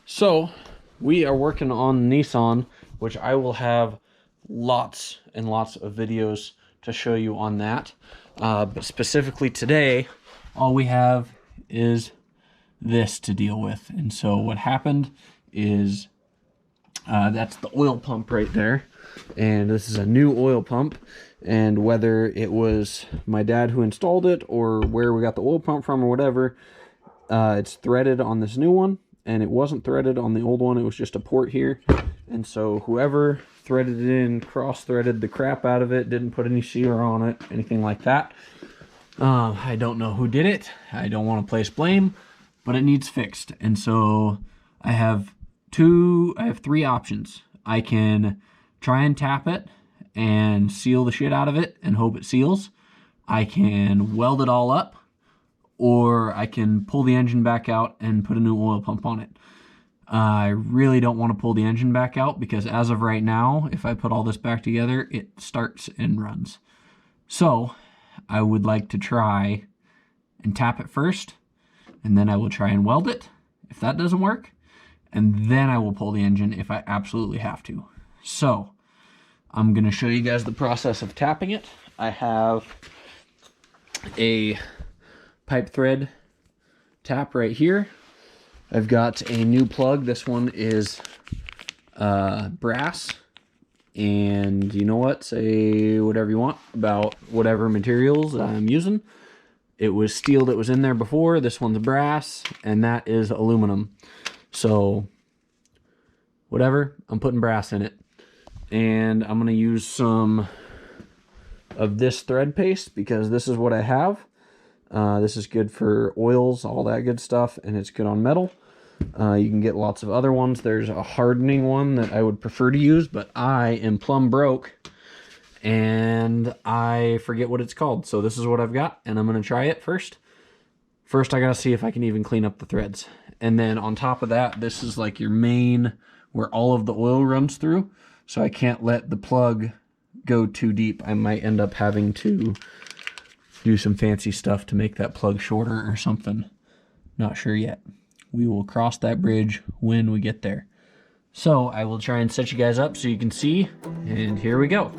So we are working on Nissan, which I will have lots and lots of videos to show you on that. But specifically today, all we have is this to deal with. And so what happened is that's the oil pump right there. And this is a new oil pump. And whether it was my dad who installed it or where we got the oil pump from or whatever, it's threaded on this new one. And it wasn't threaded on the old one. It was just a port here. And so whoever threaded it in, cross-threaded the crap out of it, didn't put any sealer on it, anything like that. I don't know who did it. I don't want to place blame, but it needs fixed. And so I have three options. I can try and tap it and seal the shit out of it and hope it seals. I can weld it all up, or I can pull the engine back out and put a new oil pump on it. I really don't want to pull the engine back out because as of right now, if I put all this back together, it starts and runs. So I would like to try and tap it first, and then I will try and weld it if that doesn't work, and then I will pull the engine if I absolutely have to. So I'm going to show you guys the process of tapping it. I have a pipe thread tap right here. I've got a new plug. This one is brass, and you know what, say whatever you want about whatever materials I'm using. It was steel that was in there before. This one's brass, and that is aluminum. So whatever, I'm putting brass in it. And I'm going to use some of this thread paste because this is what I have. This is good for oils, all that good stuff, and it's good on metal. You can get lots of other ones. There's a hardening one that I would prefer to use, but I am plumb broke, and I forget what it's called. So this is what I've got, and I'm going to try it first. First, I got to see if I can even clean up the threads. And then on top of that, this is like your main, where all of the oil runs through. So I can't let the plug go too deep. I might end up having to do some fancy stuff to make that plug shorter or something. Not sure yet. We will cross that bridge when we get there. So I will try and set you guys up so you can see, and here we go.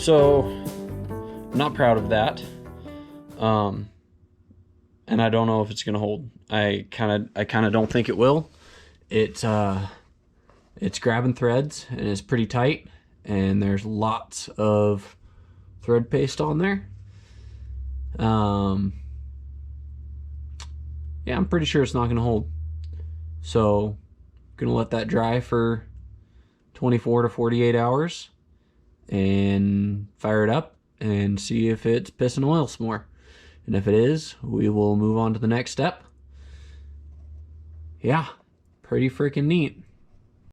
So, I'm not proud of that, and I don't know if it's gonna hold. I kind of don't think it will. It's grabbing threads and it's pretty tight, and there's lots of thread paste on there. Yeah, I'm pretty sure it's not gonna hold. So, I'm gonna let that dry for 24 to 48 hours. And fire it up and see if it's pissing oil some more. And if it is, we will move on to the next step. Yeah, pretty freaking neat.